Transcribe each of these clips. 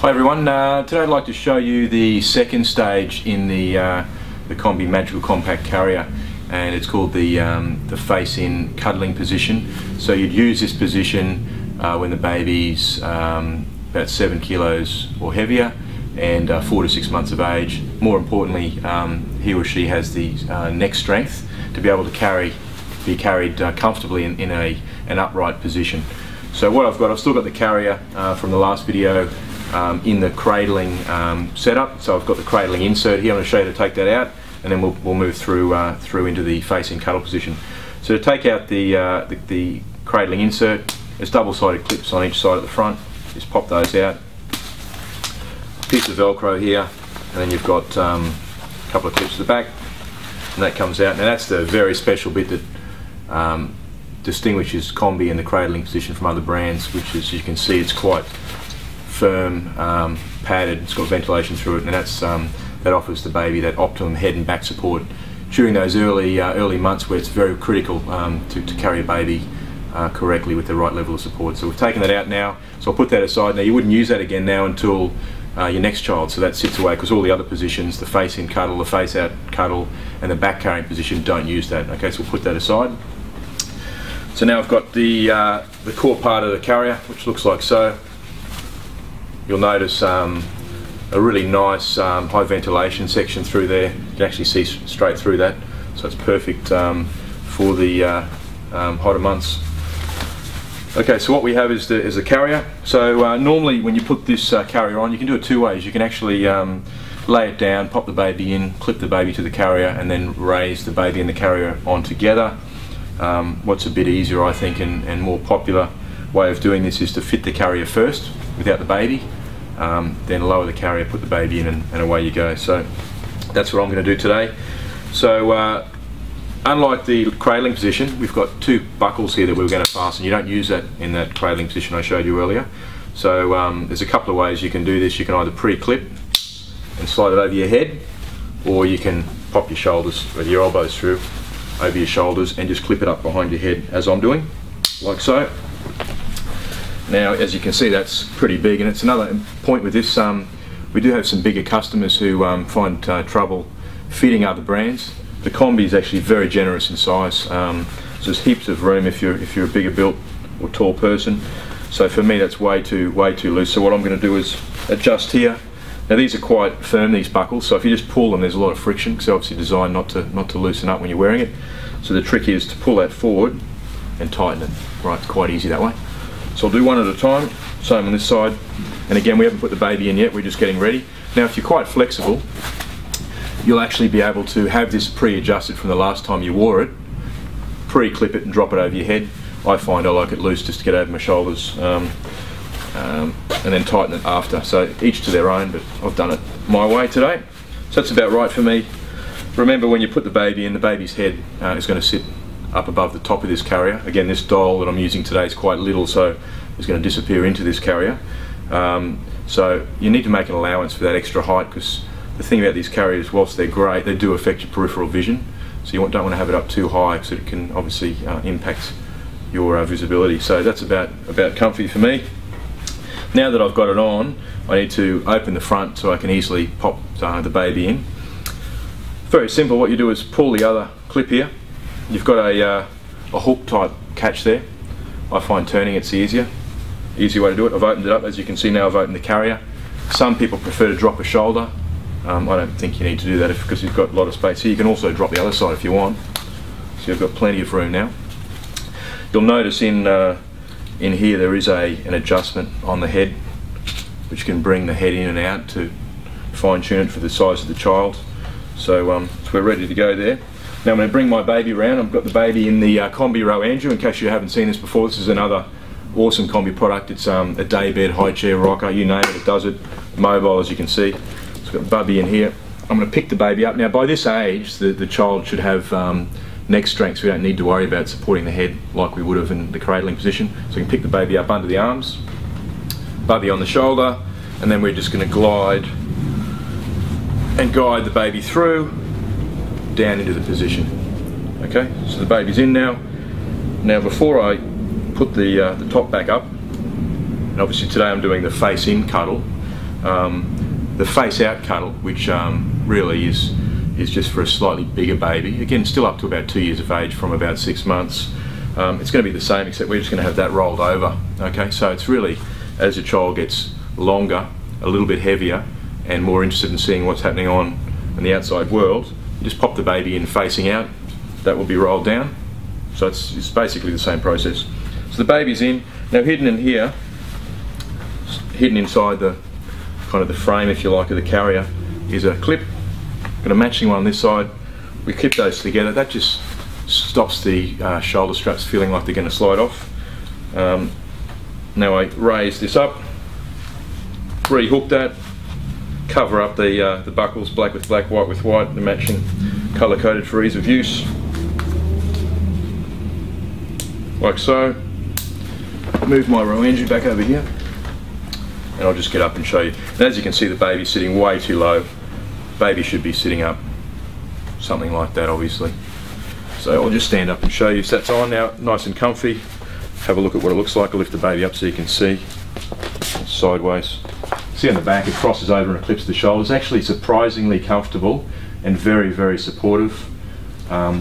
Hi everyone, today I'd like to show you the second stage in the Combi Magical Compact Carrier, and it's called the face-in cuddling position. So you'd use this position when the baby's about 7 kilos or heavier and 4 to 6 months of age. More importantly, he or she has the neck strength to be able to be carried comfortably in an upright position. So what I've still got the carrier from the last video in the cradling setup. So I've got the cradling insert here. I'm going to show you to take that out, and then we'll move through into the face-in cuddle position. So to take out the cradling insert, there's double-sided clips on each side at the front. Just pop those out. A piece of Velcro here, and then you've got a couple of clips at the back, and that comes out. Now that's the very special bit that distinguishes Combi in the cradling position from other brands, which is, you can see, it's quite firm, padded, it's got ventilation through it, and that offers the baby that optimum head and back support during those early months where it's very critical to carry a baby correctly with the right level of support. So we've taken that out now, so I'll put that aside. Now you wouldn't use that again now until your next child, so that sits away, because all the other positions, the face-in cuddle, the face-out cuddle, and the back carrying position, don't use that. Okay, so we'll put that aside. So now I've got the core part of the carrier, which looks like so. You'll notice a really nice high ventilation section through there. You can actually see straight through that, so it's perfect for the hotter months. Okay, so what we have is the carrier. So normally when you put this carrier on, you can do it two ways. You can actually lay it down, pop the baby in, clip the baby to the carrier, and then raise the baby and the carrier on together. What's a bit easier, I think, and more popular way of doing this is to fit the carrier first without the baby, then lower the carrier, put the baby in, and away you go. So that's what I'm going to do today. So unlike the cradling position, we've got two buckles here that we're going to fasten. You don't use that in that cradling position I showed you earlier. So there's a couple of ways you can do this. You can either pre-clip and slide it over your head, or you can pop your shoulders with your elbows through over your shoulders and just clip it up behind your head, as I'm doing, like so. Now, as you can see, that's pretty big, and it's another point with this. We do have some bigger customers who find trouble fitting other brands. The Combi is actually very generous in size, so there's heaps of room if you're a bigger built or tall person. So for me, that's way too loose. So what I'm going to do is adjust here. Now these are quite firm, these buckles, so if you just pull them, there's a lot of friction, because they're obviously designed not to loosen up when you're wearing it. So the trick is to pull that forward and tighten it. Right, it's quite easy that way. So I'll do one at a time, same on this side. And again, we haven't put the baby in yet, we're just getting ready. Now if you're quite flexible, you'll actually be able to have this pre-adjusted from the last time you wore it, pre-clip it and drop it over your head. I find I like it loose just to get over my shoulders, and then tighten it after. So each to their own, but I've done it my way today. So that's about right for me. Remember, when you put the baby in, the baby's head is going to sit up above the top of this carrier. Again, this doll that I'm using today is quite little, so it's going to disappear into this carrier. So you need to make an allowance for that extra height, because the thing about these carriers, whilst they're great, they do affect your peripheral vision. So you don't want to have it up too high, because it can obviously impact your visibility. So that's about comfy for me. Now that I've got it on, I need to open the front so I can easily pop the baby in. Very simple. What you do is pull the other clip here. You've got a hook type catch there. I find turning it's the easy way to do it. I've opened it up. As you can see now, I've opened the carrier. Some people prefer to drop a shoulder. I don't think you need to do that because you've got a lot of space here. You can also drop the other side if you want. So you've got plenty of room now. You'll notice in here there is an adjustment on the head, which can bring the head in and out to fine tune it for the size of the child. So we're ready to go there. Now I'm going to bring my baby around. I've got the baby in the Combi Row Andrew. In case you haven't seen this before, this is another awesome Combi product. It's a day bed, high chair, rocker, you name it, it does it. Mobile, as you can see. It's got Bubby in here. I'm going to pick the baby up. Now by this age, the child should have neck strength, so we don't need to worry about supporting the head like we would have in the cradling position. So we can pick the baby up under the arms, Bubby on the shoulder, and then we're just going to glide and guide the baby through, down into the position. Okay, so the baby's in now. Now before I put the top back up, and obviously today I'm doing the face-in cuddle, The face out cuddle, which really is just for a slightly bigger baby, again still up to about 2 years of age from about 6 months. It's going to be the same, except we're just going to have that rolled over. Okay, so it's really, as your child gets longer, a little bit heavier, and more interested in seeing what's happening on in the outside world, you just pop the baby in facing out. That will be rolled down. So it's basically the same process. So the baby's in. Now hidden in here, hidden inside the kind of the frame, if you like, of the carrier, is a clip. Got a matching one on this side. We clip those together. That just stops the shoulder straps feeling like they're going to slide off. Now I raise this up, rehook that, cover up the buckles, black with black, white with white, the matching colour coded for ease of use, like so. Move my Roangie back over here, and I'll just get up and show you. And as you can see, the baby's sitting way too low. Baby should be sitting up, something like that, obviously. So I'll just stand up and show you. So that's on now, nice and comfy. Have a look at what it looks like. I'll lift the baby up so you can see. Sideways. See on the back, it crosses over and clips the shoulders. Actually surprisingly comfortable and very, very supportive.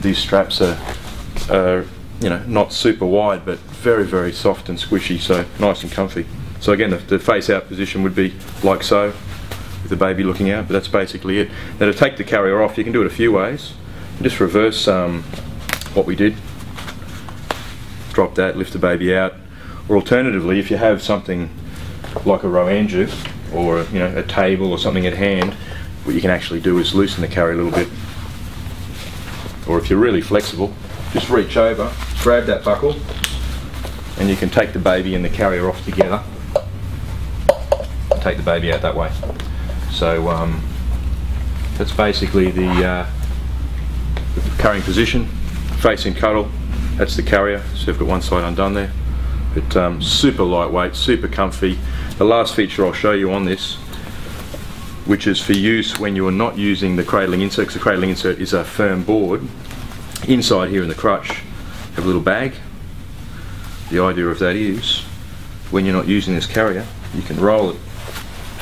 These straps are you know, not super wide, but very, very soft and squishy, so nice and comfy. So again, the face out position would be like so, with the baby looking out, but that's basically it. Now to take the carrier off, you can do it a few ways. Just reverse what we did. Drop that, lift the baby out. Or alternatively, if you have something like a Roangie or a table or something at hand, what you can actually do is loosen the carrier a little bit. Or if you're really flexible, just reach over, grab that buckle, and you can take the baby and the carrier off together. Take the baby out that way. So that's basically the carrying position, facing cuddle. That's the carrier. So you've got one side undone there. But super lightweight, super comfy. The last feature I'll show you on this, which is for use when you are not using the cradling insert, because the cradling insert is a firm board. Inside here in the crutch, have a little bag. The idea of that is, when you're not using this carrier, you can roll it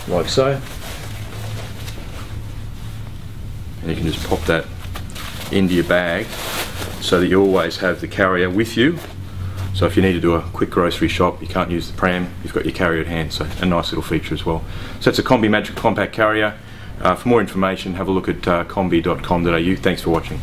like so, and you can just pop that into your bag so that you always have the carrier with you. So if you need to do a quick grocery shop, you can't use the pram, you've got your carrier at hand, so a nice little feature as well. So it's a Combi Magical Compact Carrier. For more information, have a look at combi.com.au. Thanks for watching.